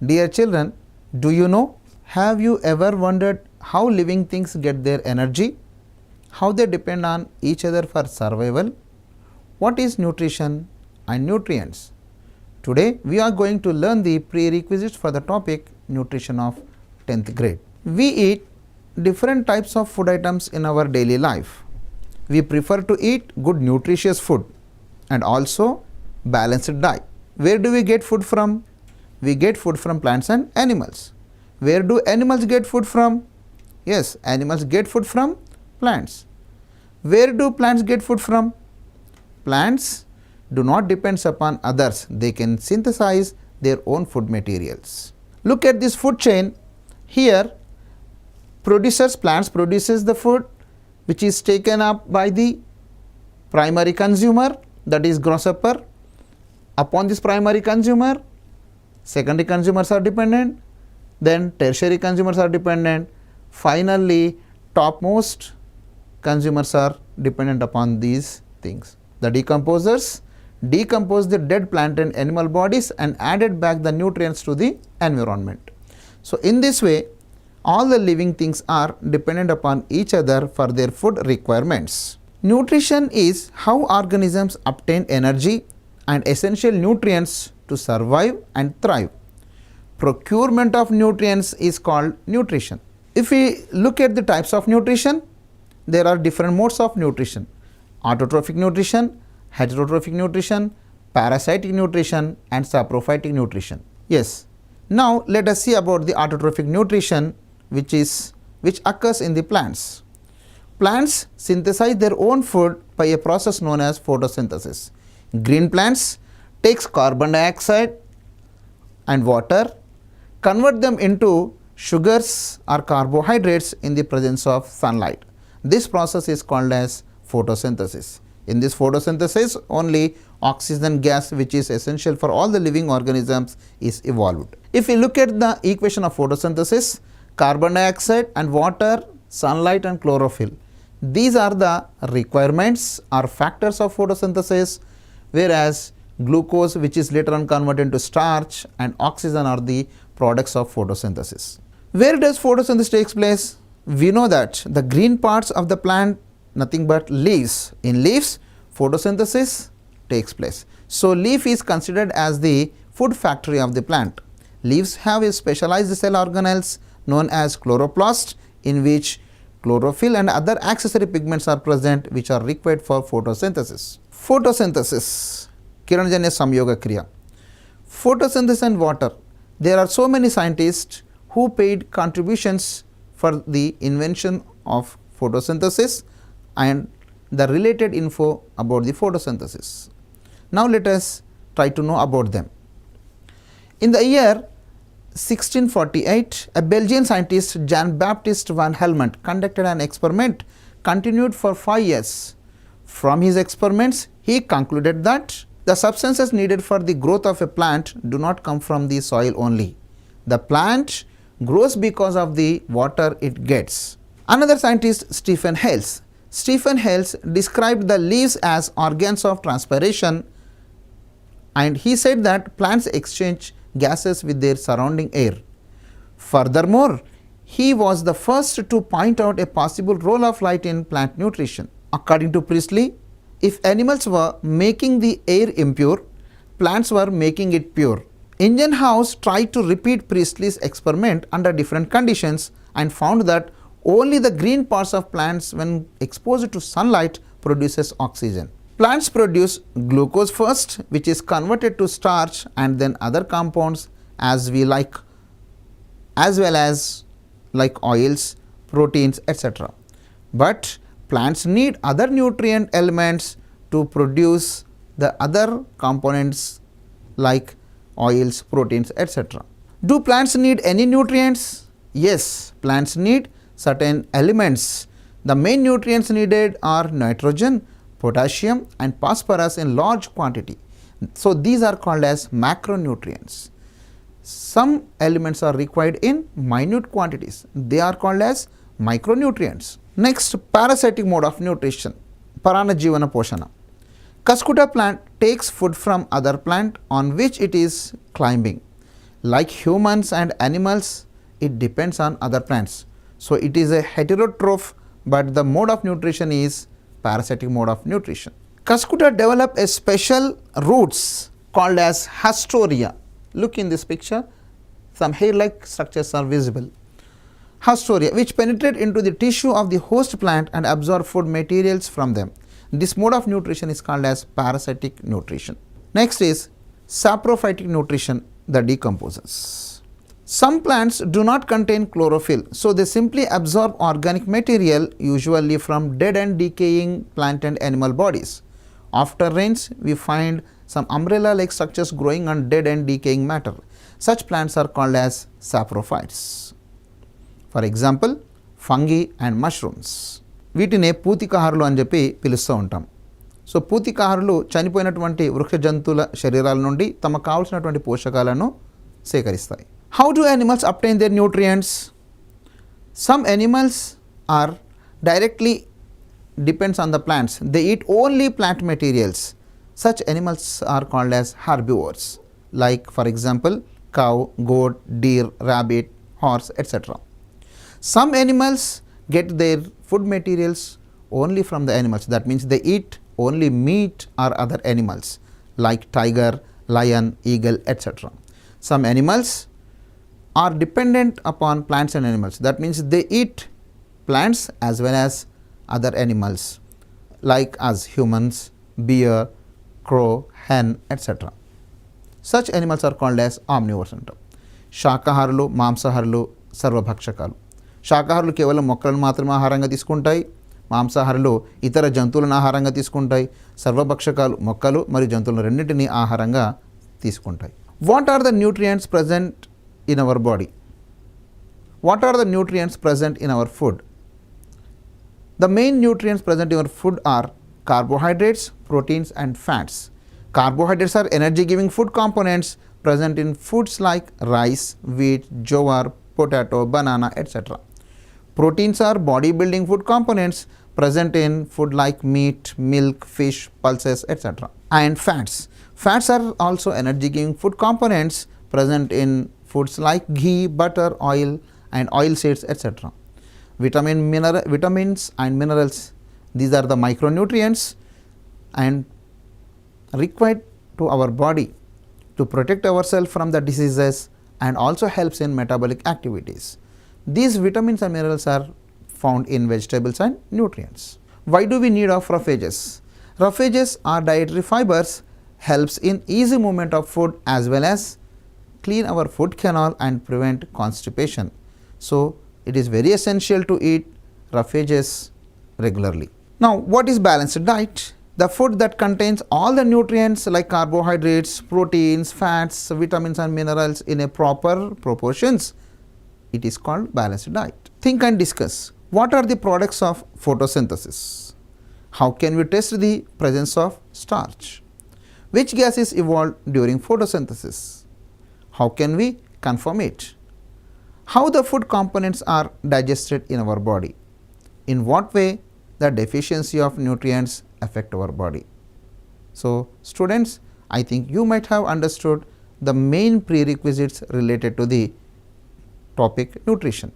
Dear children, do you know? Have you ever wondered how living things get their energy? How they depend on each other for survival? What is nutrition and nutrients? Today we are going to learn the prerequisites for the topic nutrition of 10th grade. We eat different types of food items in our daily life. We prefer to eat good nutritious food and also balanced diet. Where do we get food from? We get food from plants and animals. Where do animals get food from? Yes, animals get food from plants. Where do plants get food from? Plants do not depend upon others. They can synthesize their own food materials. Look at this food chain. Here, plants produces the food which is taken up by the primary consumer, that is grasshopper. Upon this primary consumer, secondary consumers are dependent, then tertiary consumers are dependent, finally topmost consumers are dependent upon these things. The decomposers decompose the dead plant and animal bodies and added back the nutrients to the environment. So in this way, all the living things are dependent upon each other for their food requirements. Nutrition is how organisms obtain energy and essential nutrients to survive and thrive. Procurement of nutrients is called nutrition. If we look at the types of nutrition, there are different modes of nutrition: autotrophic nutrition, heterotrophic nutrition, parasitic nutrition and saprophytic nutrition. Yes, now let us see about the autotrophic nutrition which occurs in the plants. Plants synthesize their own food by a process known as photosynthesis. Green plants takes carbon dioxide and water, convert them into sugars or carbohydrates in the presence of sunlight. This process is called as photosynthesis. In this photosynthesis, only oxygen gas, which is essential for all the living organisms, is evolved. If we look at the equation of photosynthesis, carbon dioxide and water, sunlight and chlorophyll, these are the requirements or factors of photosynthesis, whereas glucose, which is later on converted into starch, and oxygen are the products of photosynthesis. Where does photosynthesis takes place? We know that the green parts of the plant, nothing but leaves. In leaves, photosynthesis takes place. So leaf is considered as the food factory of the plant. Leaves have a specialized cell organelles known as chloroplast, in which chlorophyll and other accessory pigments are present, which are required for photosynthesis. Photosynthesis, Kiranjanya Samyoga Kriya. Photosynthesis and water. There are so many scientists who paid contributions for the invention of photosynthesis and the related info about the photosynthesis. Now let us try to know about them. In the year 1648, a Belgian scientist, Jan Baptist van Helmont, conducted an experiment continued for 5 years. From his experiments, he concluded that the substances needed for the growth of a plant do not come from the soil only. The plant grows because of the water it gets. Another scientist, Stephen Hales. Stephen Hales described the leaves as organs of transpiration, and he said that plants exchange gases with their surrounding air. Furthermore, he was the first to point out a possible role of light in plant nutrition. According to Priestley, if animals were making the air impure, plants were making it pure. Ingenhousz tried to repeat Priestley's experiment under different conditions and found that only the green parts of plants, when exposed to sunlight, produces oxygen. Plants produce glucose first, which is converted to starch, and then other compounds as well as like oils, proteins, etc. But plants need other nutrient elements to produce the other components like oils, proteins, etc. Do plants need any nutrients? Yes, plants need certain elements. The main nutrients needed are nitrogen, potassium and phosphorus in large quantity. So these are called as macronutrients. Some elements are required in minute quantities. They are called as micronutrients. Next, parasitic mode of nutrition, Paranajivana Poshana. Cuscuta plant takes food from other plant on which it is climbing. Like humans and animals, it depends on other plants. So it is a heterotroph, but the mode of nutrition is parasitic mode of nutrition. Cuscuta develop a special roots called as hastoria. Look in this picture, some hair-like structures are visible. Hastoria, which penetrate into the tissue of the host plant and absorb food materials from them. This mode of nutrition is called as parasitic nutrition. Next is saprophytic nutrition, the decomposers. Some plants do not contain chlorophyll, so they simply absorb organic material, usually from dead and decaying plant and animal bodies. After rains, we find some umbrella-like structures growing on dead and decaying matter. Such plants are called as saprophytes. For example, fungi and mushrooms. వీటినే పూతికాహారులు అని చెప్పి పిలుస్తూ ఉంటాం. So పూతికాహారులు చనిపోయినటువంటి వృక్ష జంతువుల శరీరాల నుండి తమకు కావాల్సినటువంటి పోషకాలను సేకరిస్తాయి. How do animals obtain their nutrients? Some animals are directly depends on the plants. They eat only plant materials. Such animals are called as herbivores, like for example cow, goat, deer, rabbit, horse, etc. Some animals get their food materials only from the animals. That means they eat only meat or other animals like tiger, lion, eagle, etc. Some animals are dependent upon plants and animals. That means they eat plants as well as other animals like as humans, bear, crow, hen, etc. Such animals are called as omnivores. శాకాహారులు, మాంసాహారులు, సర్వభక్షకాలు. శాకాహారులు కేవలం మొక్కలను మాత్రమే ఆహారంగా తీసుకుంటాయి. మాంసాహారులు ఇతర జంతువులను ఆహారంగా తీసుకుంటాయి. సర్వభక్షకాలు మొక్కలు మరియు జంతువులను రెండింటినీ ఆహారంగా తీసుకుంటాయి. What are the nutrients present in our body? What are the nutrients present in our food? The main nutrients present in our food are carbohydrates, proteins and fats. Carbohydrates are energy giving food components present in foods like rice, wheat, jowar, potato, banana, etc. Proteins are body building food components present in food like meat, milk, fish, pulses, etc. And fats are also energy giving food components present in foods like ghee, butter, oil and oil seeds, etc. Vitamins and minerals, these are the micronutrients and required to our body to protect ourselves from the diseases and also helps in metabolic activities. These vitamins and minerals are found in vegetables and nutrients. Why do we need of roughages? Roughages are dietary fibers, helps in easy movement of food as well as clean our food canal and prevent constipation. So it is very essential to eat roughages regularly. Now, what is balanced diet? The food that contains all the nutrients like carbohydrates, proteins, fats, vitamins and minerals in a proper proportions. It is called balanced diet. Think and discuss. What are the products of photosynthesis? How can we test the presence of starch? Which gas is evolved during photosynthesis? How can we confirm it? How the food components are digested in our body? In what way the deficiency of nutrients affect our body? So students, I think you might have understood the main prerequisites related to the topic nutrition.